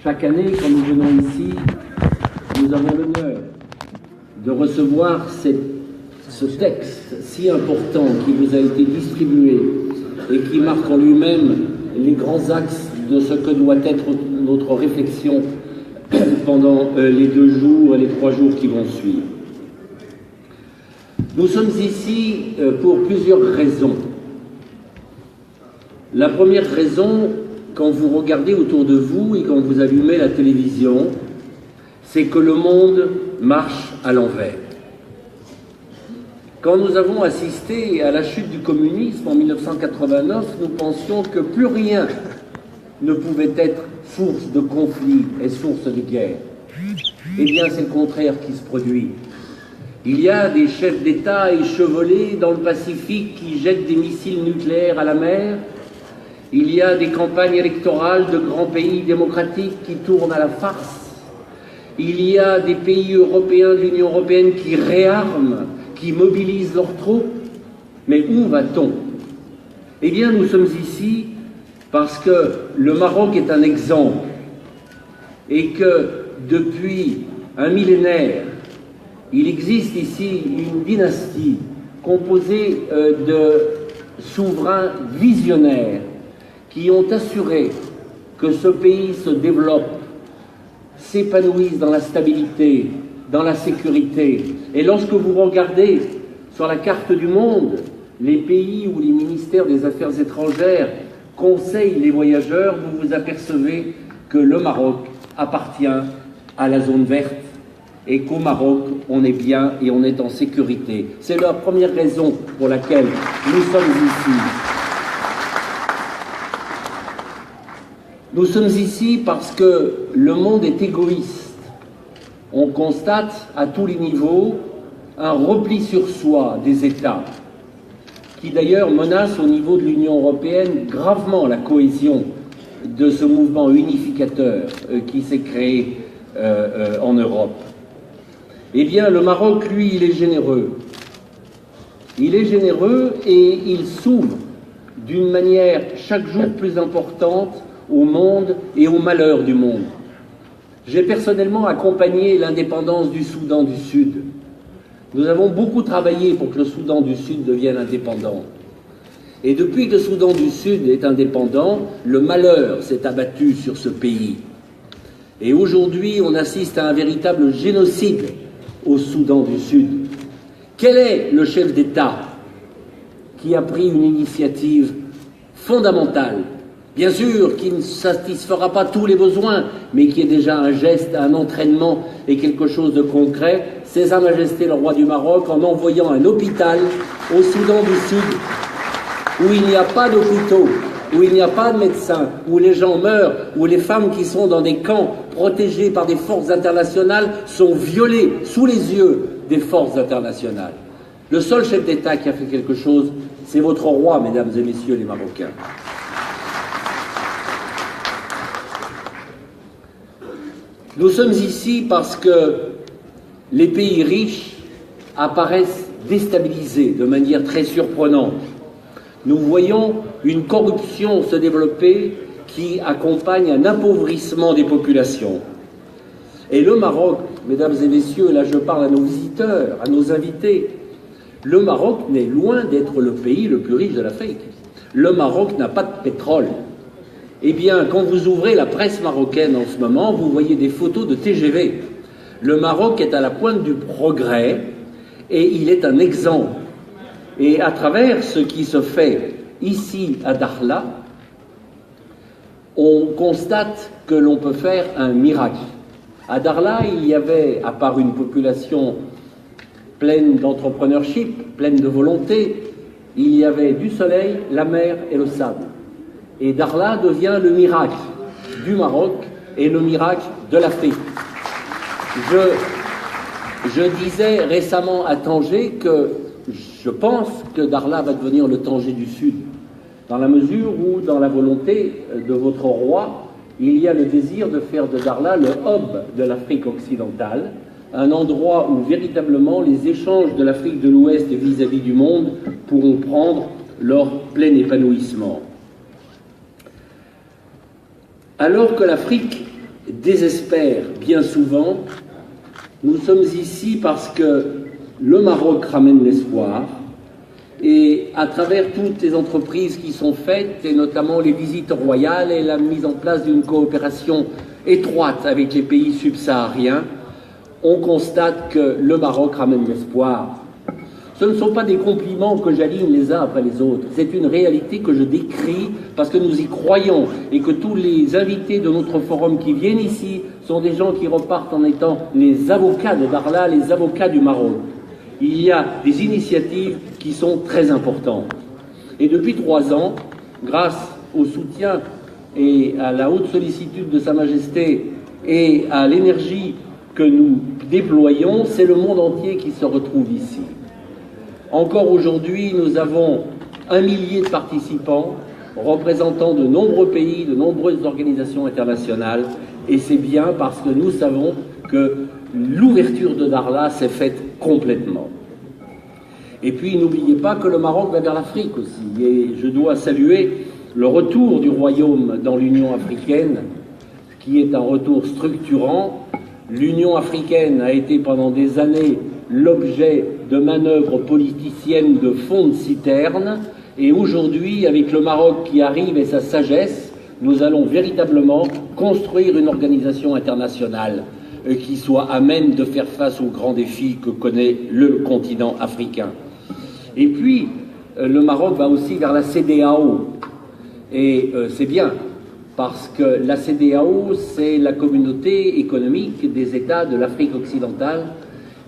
Chaque année, quand nous venons ici, nous avons l'honneur de recevoir ce texte si important qui vous a été distribué et qui marque en lui-même les grands axes de ce que doit être notre réflexion pendant les 2 jours et les 3 jours qui vont suivre. Nous sommes ici pour plusieurs raisons. La première raison, quand vous regardez autour de vous et quand vous allumez la télévision, c'est que le monde marche à l'envers. Quand nous avons assisté à la chute du communisme en 1989, nous pensions que plus rien ne pouvait être source de conflit et source de guerre. Eh bien, c'est le contraire qui se produit. Il y a des chefs d'État échevelés dans le Pacifique qui jettent des missiles nucléaires à la mer. Il y a des campagnes électorales de grands pays démocratiques qui tournent à la farce. Il y a des pays européens de l'Union européenne qui réarment, qui mobilisent leurs troupes. Mais où va-t-on? Eh bien, nous sommes ici parce que le Maroc est un exemple et que depuis un millénaire, il existe ici une dynastie composée de souverains visionnaires qui ont assuré que ce pays se développe, s'épanouisse dans la stabilité, dans la sécurité. Et lorsque vous regardez sur la carte du monde les pays où les ministères des Affaires étrangères conseillent les voyageurs, vous vous apercevez que le Maroc appartient à la zone verte et qu'au Maroc, on est bien et on est en sécurité. C'est la première raison pour laquelle nous sommes ici. Nous sommes ici parce que le monde est égoïste. On constate à tous les niveaux un repli sur soi des États, qui d'ailleurs menace au niveau de l'Union européenne gravement la cohésion de ce mouvement unificateur qui s'est créé en Europe. Eh bien, le Maroc, lui, il est généreux. Il est généreux et il s'ouvre d'une manière chaque jour plus importante au monde et au malheur du monde. J'ai personnellement accompagné l'indépendance du Soudan du Sud. Nous avons beaucoup travaillé pour que le Soudan du Sud devienne indépendant. Et depuis que le Soudan du Sud est indépendant, le malheur s'est abattu sur ce pays. Et aujourd'hui, on assiste à un véritable génocide au Soudan du Sud. Quel est le chef d'État qui a pris une initiative fondamentale? Bien sûr, qui ne satisfera pas tous les besoins, mais qui est déjà un geste, un entraînement et quelque chose de concret. C'est Sa Majesté le Roi du Maroc en envoyant un hôpital au Soudan du Sud, où il n'y a pas d'hôpitaux, où il n'y a pas de médecins, où les gens meurent, où les femmes qui sont dans des camps protégés par des forces internationales sont violées sous les yeux des forces internationales. Le seul chef d'État qui a fait quelque chose, c'est votre roi, mesdames et messieurs les Marocains. Nous sommes ici parce que les pays riches apparaissent déstabilisés de manière très surprenante. Nous voyons une corruption se développer qui accompagne un appauvrissement des populations. Et le Maroc, mesdames et messieurs, là je parle à nos visiteurs, à nos invités, le Maroc n'est loin d'être le pays le plus riche de l'Afrique. Le Maroc n'a pas de pétrole. Eh bien, quand vous ouvrez la presse marocaine en ce moment, vous voyez des photos de TGV. Le Maroc est à la pointe du progrès et il est un exemple. Et à travers ce qui se fait ici à Dakhla, on constate que l'on peut faire un miracle. À Dakhla, il y avait, à part une population pleine d'entrepreneurship, pleine de volonté, il y avait du soleil, la mer et le sable. Et Dakhla devient le miracle du Maroc et le miracle de l'Afrique. Je disais récemment à Tanger que je pense que Dakhla va devenir le Tanger du Sud, dans la mesure où, dans la volonté de votre roi, il y a le désir de faire de Dakhla le hub de l'Afrique occidentale, un endroit où véritablement les échanges de l'Afrique de l'Ouest vis-à-vis du monde pourront prendre leur plein épanouissement. Alors que l'Afrique désespèrent bien souvent. Nous sommes ici parce que le Maroc ramène l'espoir, et à travers toutes les entreprises qui sont faites, et notamment les visites royales et la mise en place d'une coopération étroite avec les pays subsahariens, on constate que le Maroc ramène l'espoir. Ce ne sont pas des compliments que j'aligne les uns après les autres, c'est une réalité que je décris parce que nous y croyons et que tous les invités de notre forum qui viennent ici sont des gens qui repartent en étant les avocats de Dakhla, les avocats du Maroc. Il y a des initiatives qui sont très importantes. Et depuis 3 ans, grâce au soutien et à la haute sollicitude de Sa Majesté et à l'énergie que nous déployons, c'est le monde entier qui se retrouve ici. Encore aujourd'hui, nous avons 1 millier de participants représentant de nombreux pays, de nombreuses organisations internationales, et c'est bien parce que nous savons que l'ouverture de Dakhla s'est faite complètement. Et puis n'oubliez pas que le Maroc va vers l'Afrique aussi, et je dois saluer le retour du royaume dans l'Union africaine, qui est un retour structurant. L'Union africaine a été pendant des années l'objet de manœuvres politiciennes de fond de citerne, et aujourd'hui, avec le Maroc qui arrive et sa sagesse, nous allons véritablement construire une organisation internationale qui soit à même de faire face aux grands défis que connaît le continent africain. Et puis, le Maroc va aussi vers la CEDEAO, et c'est bien, parce que la CEDEAO, c'est la communauté économique des États de l'Afrique occidentale,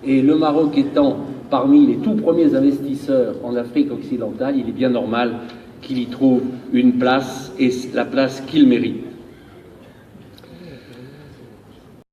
et le Maroc étant parmi les tout premiers investisseurs en Afrique occidentale, il est bien normal qu'il y trouve une place, et la place qu'il mérite.